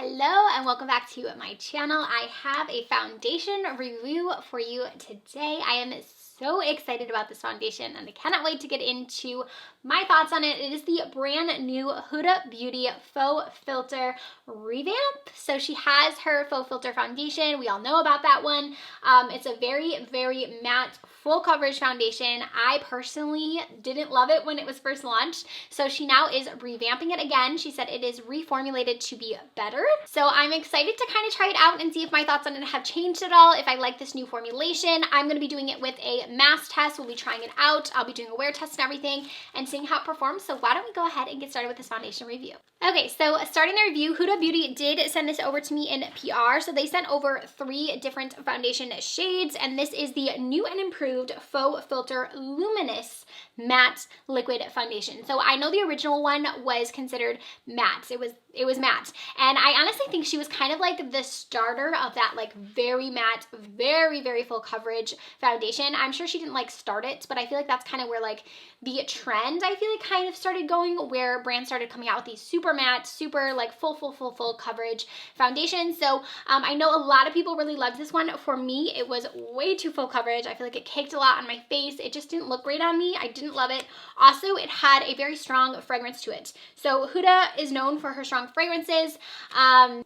Hello and welcome back to my channel. I have a foundation review for you today. I am so excited about this foundation and I cannot wait to get into my thoughts on it. It is the brand new Huda Beauty Faux Filter revamp. So she has her Faux Filter foundation. We all know about that one. It's a very, very matte, full coverage foundation. I personally didn't love it when it was first launched. So she now is revamping it again. She said it is reformulated to be better. So I'm excited to kind of try it out and see if my thoughts on it have changed at all, if I like this new formulation. I'm going to be doing it with a mask test. We'll be trying it out. I'll be doing a wear test and everything and seeing how it performs. So why don't we go ahead and get started with this foundation review. Okay, so starting the review, Huda Beauty did send this over to me in PR. So they sent over 3 different foundation shades, and this is the new and improved Faux Filter Luminous Matte Liquid Foundation. So I know the original one was considered matte. It was matte. And I honestly think she was kind of like the starter of that like very matte, very, very full coverage foundation. I'm sure she didn't like start it, but I feel like that's kind of where like the trend I feel like kind of started going, where brands started coming out with these super matte, super like full coverage foundations. So I know a lot of people really loved this one. For me, it was way too full coverage. I feel like it caked a lot on my face. It just didn't look great on me. I didn't love it. Also, it had a very strong fragrance to it. So Huda is known for her strong fragrances.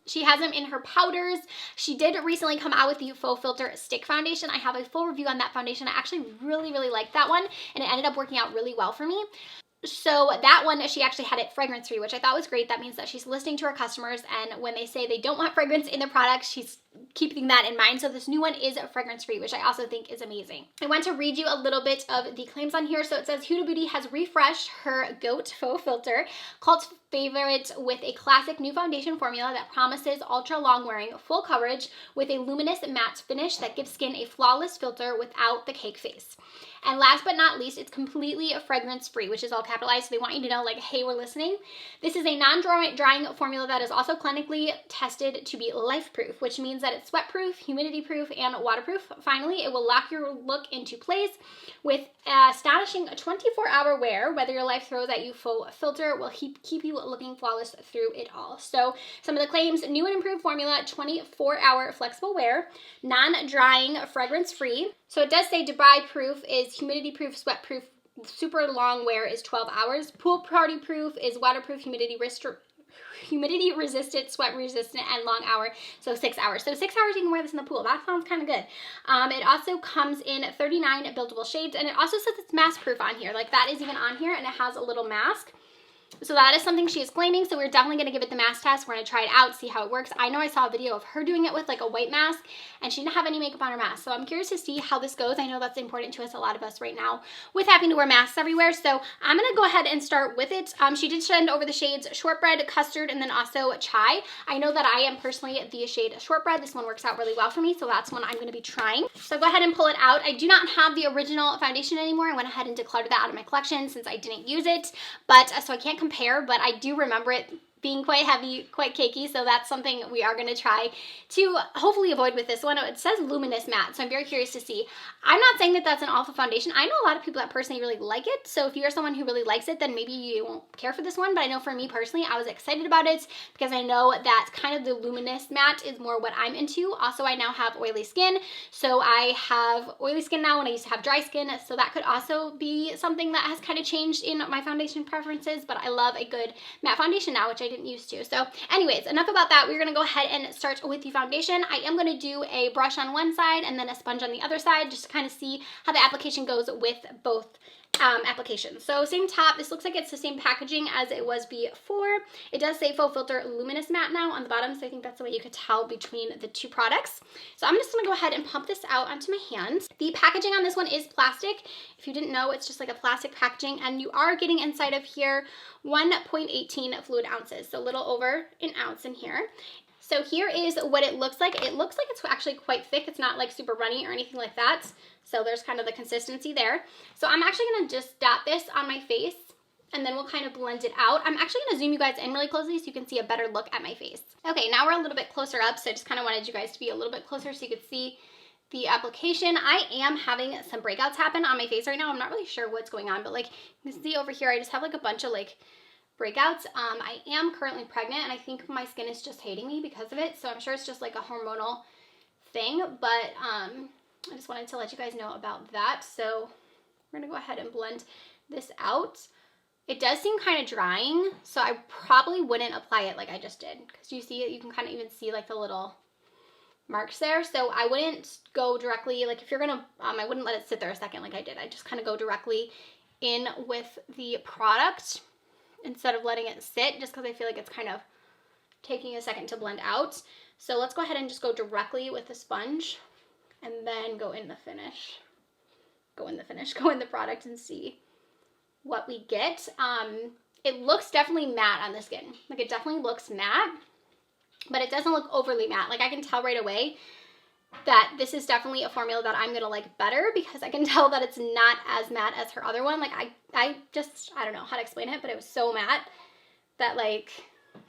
She has them in her powders. She did recently come out with the Faux Filter Stick Foundation. I have a full review on that foundation. I actually really liked that one, and it ended up working out really well for me. So that one, she actually had it fragrance free, which I thought was great. That means that she's listening to her customers, and when they say they don't want fragrance in their products, she's keeping that in mind. So this new one is fragrance free, which I also think is amazing. I want to read you a little bit of the claims on here. So it says Huda Beauty has refreshed her GOAT Faux Filter, cult favorite, with a classic new foundation formula that promises ultra long wearing full coverage with a luminous matte finish that gives skin a flawless filter without the cake face. And last but not least, it's completely fragrance free, which is all capitalized. So they want you to know like, hey, we're listening. This is a non-drying formula that is also clinically tested to be life proof, which means that it's sweat proof, humidity proof, and waterproof. Finally, it will lock your look into place with astonishing 24-hour wear. Whether your life throws at you, Faux Filter will keep you looking flawless through it all. So some of the claims: new and improved formula, 24-hour flexible wear, non-drying, fragrance free. So it does say dry proof is humidity proof, sweat proof, super long wear is 12 hours. Pool party proof is waterproof, humidity resistant, sweat resistant, and long hour, so 6 hours. So 6 hours you can wear this in the pool. That sounds kind of good. It also comes in 39 buildable shades, and it also says it's mask proof on here. Like that is even on here, and it has a little mask. So that is something she is claiming. So we're definitely going to give it the mask test. We're going to try it out, see how it works. I know I saw a video of her doing it with like a white mask, and she didn't have any makeup on her mask. So I'm curious to see how this goes. I know that's important to us, a lot of us right now, with having to wear masks everywhere. So I'm going to go ahead and start with it. She did send over the shades Shortbread, Custard, and then also Chai. I know that I am personally the shade Shortbread. This one works out really well for me, so that's one I'm going to be trying. So go ahead and pull it out. I do not have the original foundation anymore. I went ahead and decluttered that out of my collection since I didn't use it, but so I can't compare, but I do remember it being quite heavy, quite cakey, so that's something we are going to try to hopefully avoid with this one. It says luminous matte, so I'm very curious to see. I'm not saying that that's an awful foundation. I know a lot of people that personally really like it, so if you're someone who really likes it, then maybe you won't care for this one, but I know for me personally, I was excited about it because I know that kind of the luminous matte is more what I'm into. Also, I now have oily skin, so I have oily skin now when I used to have dry skin, so that could also be something that has kind of changed in my foundation preferences, but I love a good matte foundation now, which I didn't used to. So anyways, enough about that. We're going to go ahead and start with the foundation. I am going to do a brush on one side and then a sponge on the other side, just to kind of see how the application goes with both applications. So same top. This looks like it's the same packaging as it was before. It does say Faux Filter Luminous Matte now on the bottom, so I think that's the way you could tell between the two products. So I'm just going to go ahead and pump this out onto my hands. The packaging on this one is plastic. If you didn't know, it's just like a plastic packaging, and you are getting inside of here 1.18 fluid ounces, so a little over an ounce in here. So here is what it looks like. It looks like it's actually quite thick. It's not like super runny or anything like that. So there's kind of the consistency there. So I'm actually going to just dot this on my face, and then we'll kind of blend it out. I'm actually going to zoom you guys in really closely so you can see a better look at my face. Okay, now we're a little bit closer up, so I just kind of wanted you guys to be a little bit closer so you could see the application. I am having some breakouts happen on my face right now. I'm not really sure what's going on, but like you can see over here, I just have like a bunch of like breakouts. I am currently pregnant and I think my skin is just hating me because of it. So I'm sure it's just like a hormonal thing, but I just wanted to let you guys know about that. So we're gonna go ahead and blend this out. It does seem kind of drying, so I probably wouldn't apply it like I just did, because you see it, you can kind of even see like the little marks there. So I wouldn't go directly, like if you're gonna, I wouldn't let it sit there a second like I did. I just kind of go directly in with the product instead of letting it sit, just because I feel like it's kind of taking a second to blend out. So let's go ahead and just go directly with the sponge and then go in the finish. Go in the product and see what we get. It looks definitely matte on the skin. Like it definitely looks matte, but it doesn't look overly matte. Like I can tell right away that this is definitely a formula that I'm gonna like better, because I can tell that it's not as matte as her other one. Like I don't know how to explain it, but it was so matte that like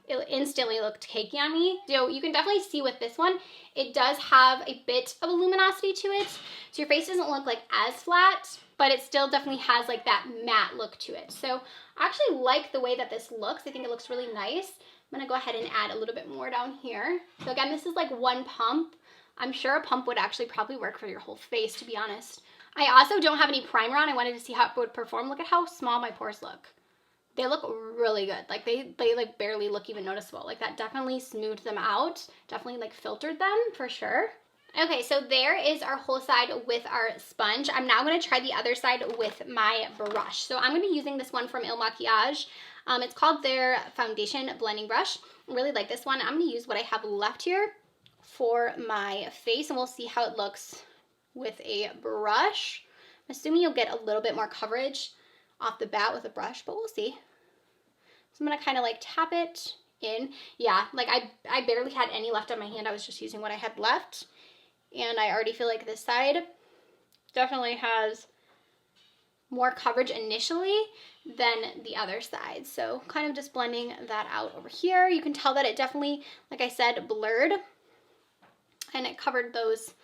it instantly looked cakey on me. So you can definitely see with this one, it does have a bit of a luminosity to it. So your face doesn't look like as flat, but it still definitely has like that matte look to it. So I actually like the way that this looks. I think it looks really nice. I'm gonna go ahead and add a little bit more down here. So again, this is like one pump. I'm sure a pump would actually probably work for your whole face, to be honest. I also don't have any primer on. I wanted to see how it would perform. Look at how small my pores look. They look really good. Like they like barely look even noticeable. Like that definitely smoothed them out. Definitely like filtered them for sure. Okay, so there is our whole side with our sponge. I'm now gonna try the other side with my brush. So I'm gonna be using this one from Il Makiage. It's called their foundation blending brush. I really like this one. I'm gonna use what I have left here for my face, and we'll see how it looks with a brush. I'm assuming you'll get a little bit more coverage off the bat with a brush, but we'll see. So I'm gonna kind of like tap it in. Yeah, like I barely had any left on my hand. I was just using what I had left. And I already feel like this side definitely has more coverage initially than the other side. So kind of just blending that out over here. You can tell that it definitely, like I said, blurred, and it covered those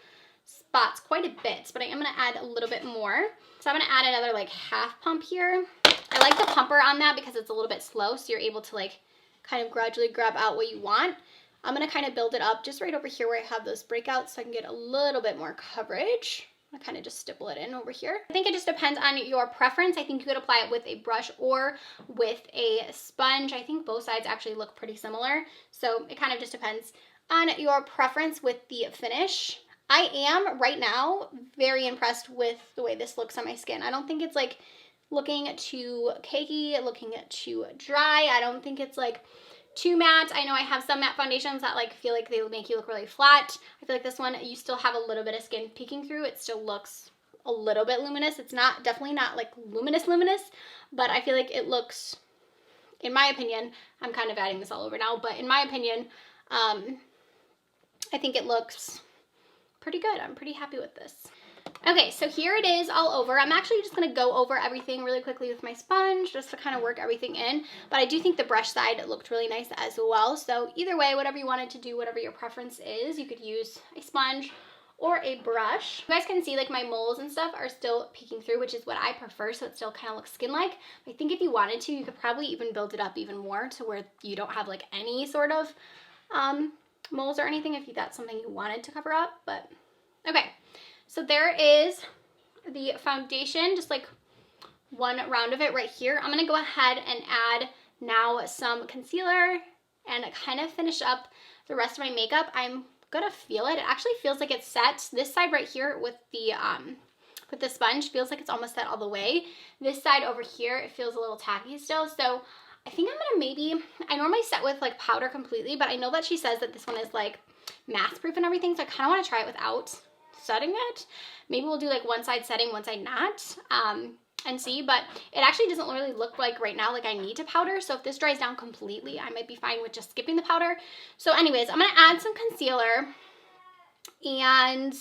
spots quite a bit, but I am gonna add a little bit more. So I'm gonna add another like half pump here. I like the pumper on that because it's a little bit slow, so you're able to like kind of gradually grab out what you want. I'm gonna kind of build it up just right over here where I have those breakouts so I can get a little bit more coverage. I kind of just stipple it in over here. I think it just depends on your preference. I think you could apply it with a brush or with a sponge. I think both sides actually look pretty similar. So it kind of just depends on your preference with the finish. I am right now very impressed with the way this looks on my skin. I don't think it's like looking too cakey, looking too dry. I don't think it's like too matte. I know I have some matte foundations that like feel like they make you look really flat. I feel like this one, you still have a little bit of skin peeking through. It still looks a little bit luminous. It's not, definitely not like luminous, but I feel like it looks, in my opinion, I'm kind of adding this all over now, but in my opinion, I think it looks pretty good. I'm pretty happy with this. Okay, so here it is all over. I'm actually just gonna go over everything really quickly with my sponge just to kind of work everything in, but I do think the brush side looked really nice as well. So either way, whatever you wanted to do, whatever your preference is, you could use a sponge or a brush. You guys can see like my moles and stuff are still peeking through, which is what I prefer, so it still kind of looks skin-like. I think if you wanted to, you could probably even build it up even more to where you don't have like any sort of moles or anything if that's something you wanted to cover up, but okay. So there is the foundation, just like one round of it right here. I'm gonna go ahead and add now some concealer and kind of finish up the rest of my makeup. I'm gonna feel it. It actually feels like it's set. This side right here with the sponge feels like it's almost set all the way. This side over here, it feels a little tacky still. So I think I'm gonna maybe, I normally set with like powder completely, but I know that she says that this one is like mask proof and everything, so I kind of want to try it without setting it. Maybe we'll do like one side setting, one side not, and see, but it actually doesn't really look like right now like I need to powder, so if this dries down completely, I might be fine with just skipping the powder. So anyways, I'm gonna add some concealer, and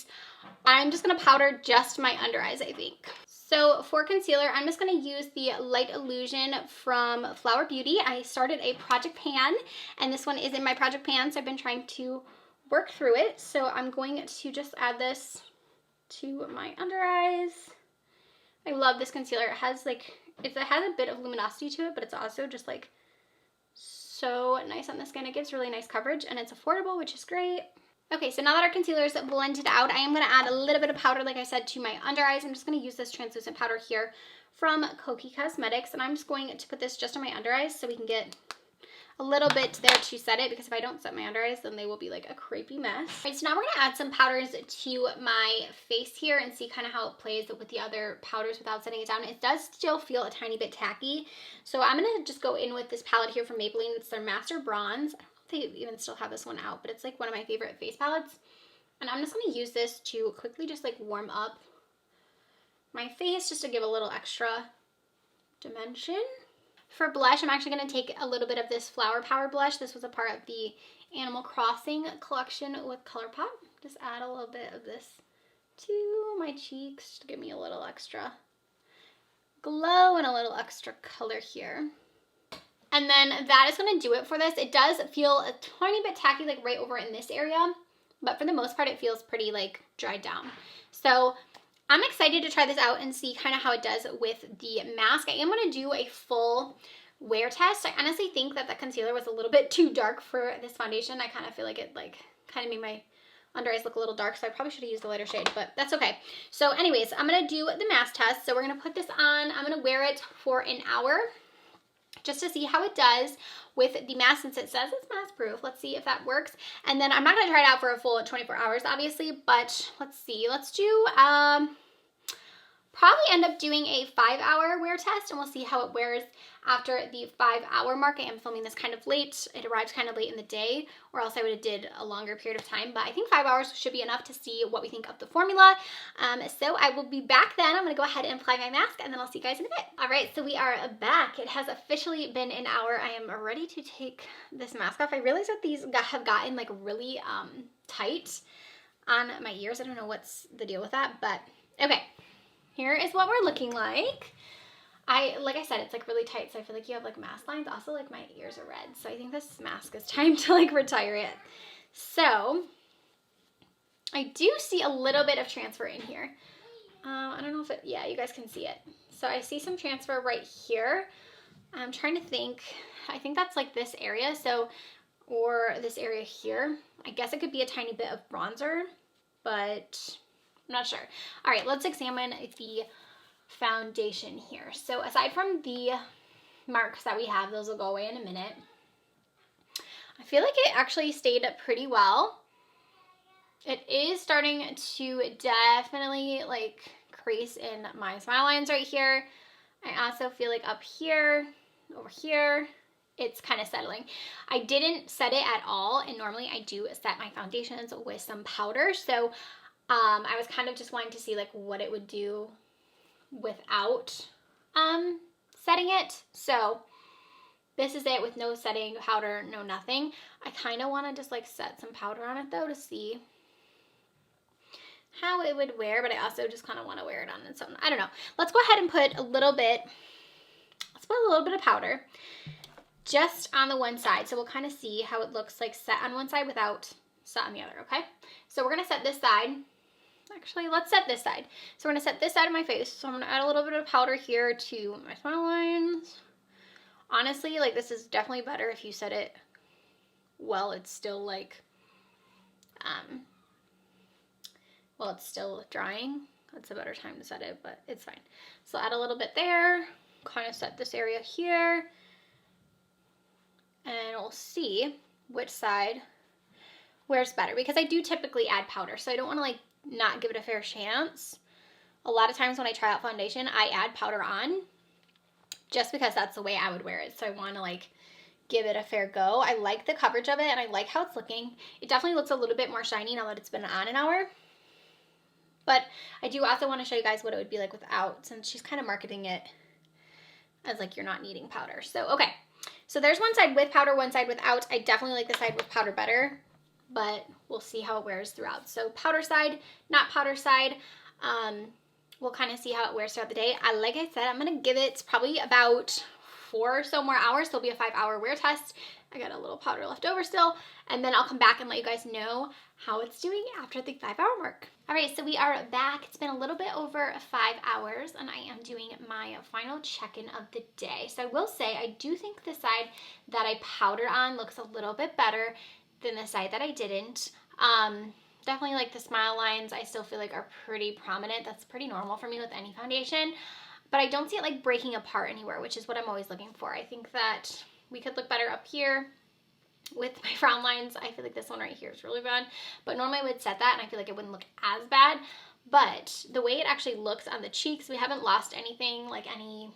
I'm just gonna powder just my under eyes, I think. So for concealer, I'm just gonna use the Light Illusion from Flower Beauty. I started a project pan, and this one is in my project pan, so I've been trying to work through it. So I'm going to just add this to my under eyes. I love this concealer. It has like, it has a bit of luminosity to it, but it's also just like so nice on the skin. It gives really nice coverage and it's affordable, which is great. Okay, so now that our concealer is blended out, I am going to add a little bit of powder, like I said, to my under eyes. I'm just going to use this translucent powder here from Kokie Cosmetics, and I'm just going to put this just on my under eyes so we can get a little bit there to set it, because if I don't set my under eyes, then they will be like a crepey mess. All right, so now we're going to add some powders to my face here and see kind of how it plays with the other powders without setting it down. It does still feel a tiny bit tacky, so I'm going to just go in with this palette here from Maybelline. It's their Master Bronze. They even still have this one out, but it's like one of my favorite face palettes. And I'm just going to use this to quickly just like warm up my face just to give a little extra dimension. For blush, I'm actually going to take a little bit of this Flower Power blush. This was a part of the Animal Crossing collection with ColourPop. Just add a little bit of this to my cheeks to give me a little extra glow and a little extra color here. And then that is going to do it for this. It does feel a tiny bit tacky, like right over in this area, but for the most part, it feels pretty like dried down. So I'm excited to try this out and see kind of how it does with the mask. I am going to do a full wear test. I honestly think that the concealer was a little bit too dark for this foundation. I kind of feel like it like kind of made my under eyes look a little dark, so I probably should have used the lighter shade, but that's okay. So anyways, I'm going to do the mask test. So we're going to put this on. I'm going to wear it for an hour, just to see how it does with the mask, since it says it's mask proof. Let's see if that works. And then I'm not going to try it out for a full 24 hours, obviously, but let's see. Let's do, probably end up doing a 5-hour wear test, and we'll see how it wears after the 5-hour mark. I am filming this kind of late. It arrived kind of late in the day, or else I would have did a longer period of time, but I think 5 hours should be enough to see what we think of the formula. So I will be back then. I'm going to go ahead and apply my mask, and then I'll see you guys in a bit. All right, so we are back. It has officially been an hour. I am ready to take this mask off. I realize that these have gotten like really tight on my ears. I don't know what's the deal with that, but okay. Here is what we're looking like. Like I said, it's like really tight, so I feel like you have like mask lines. Also, like my ears are red, so I think this mask is time to like retire it. So I do see a little bit of transfer in here. I don't know if it, yeah, you guys can see it. So I see some transfer right here. I'm trying to think, I think that's like this area, so, or this area here. I guess it could be a tiny bit of bronzer, but I'm not sure. All right, let's examine the foundation here. So aside from the marks that we have, those will go away in a minute. I feel like it actually stayed up pretty well. It is starting to definitely like crease in my smile lines right here. I also feel like up here, over here, it's kind of settling. I didn't set it at all, and normally I do set my foundations with some powder. So I was kind of just wanting to see like what it would do without setting it. So this is it with no setting powder, no nothing. I kind of want to just like set some powder on it though to see how it would wear, but I also just kind of want to wear it on its own. I don't know. Let's go ahead and put a little bit, let's put a little bit of powder just on the one side. So we'll kind of see how it looks like set on one side without set on the other, okay? So we're going to set this side. Actually, let's set this side. So we're going to set this side of my face. So I'm going to add a little bit of powder here to my smile lines. Honestly, like this is definitely better if you set it while it's still like, well, it's still drying. That's a better time to set it, but it's fine. So add a little bit there, kind of set this area here, and we'll see which side wears better, because I do typically add powder, so I don't want to like not give it a fair chance. A lot of times when I try out foundation, I add powder on just because that's the way I would wear it. So I want to like give it a fair go. I like the coverage of it and I like how it's looking. It definitely looks a little bit more shiny now that it's been on an hour. But I do also want to show you guys what it would be like without, since she's kind of marketing it as like you're not needing powder. So, okay. So there's one side with powder, one side without. I definitely like the side with powder better, but we'll see how it wears throughout. So powder side, not powder side. We'll kind of see how it wears throughout the day. Like I said, I'm going to give it probably about 4 or so more hours. So it'll be a 5-hour wear test. I got a little powder left over still, and then I'll come back and let you guys know how it's doing after the 5-hour mark. All right, so we are back. It's been a little bit over 5 hours, and I am doing my final check-in of the day. So I will say, I do think the side that I powdered on looks a little bit better than the side that I didn't. Definitely like the smile lines, I still feel like are pretty prominent. That's pretty normal for me with any foundation, but I don't see it like breaking apart anywhere, which is what I'm always looking for. I think that we could look better up here with my frown lines. I feel like this one right here is really bad, but normally I would set that and I feel like it wouldn't look as bad, but the way it actually looks on the cheeks, we haven't lost anything, like any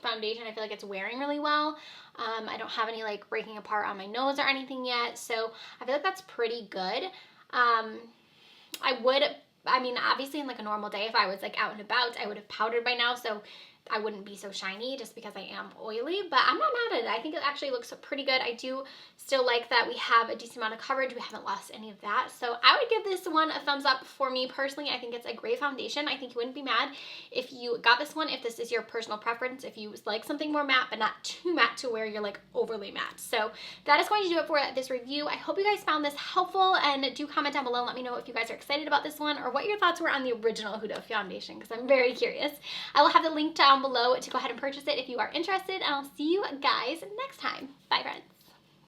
foundation. I feel like it's wearing really well. I don't have any like breaking apart on my nose or anything yet, so I feel like that's pretty good. I mean, obviously in like a normal day, if I was like out and about, I would have powdered by now, so I wouldn't be so shiny just because I am oily, but I'm not mad at it. I think it actually looks pretty good. I do still like that we have a decent amount of coverage. We haven't lost any of that. So I would give this one a thumbs up for me personally. I think it's a great foundation. I think you wouldn't be mad if you got this one, if this is your personal preference, if you like something more matte, but not too matte to where you're like overly matte. So that is going to do it for this review. I hope you guys found this helpful, and do comment down below and let me know if you guys are excited about this one or what your thoughts were on the original Huda foundation, because I'm very curious. I will have the link down below to go ahead and purchase it if you are interested, and I'll see you guys next time. Bye, friends.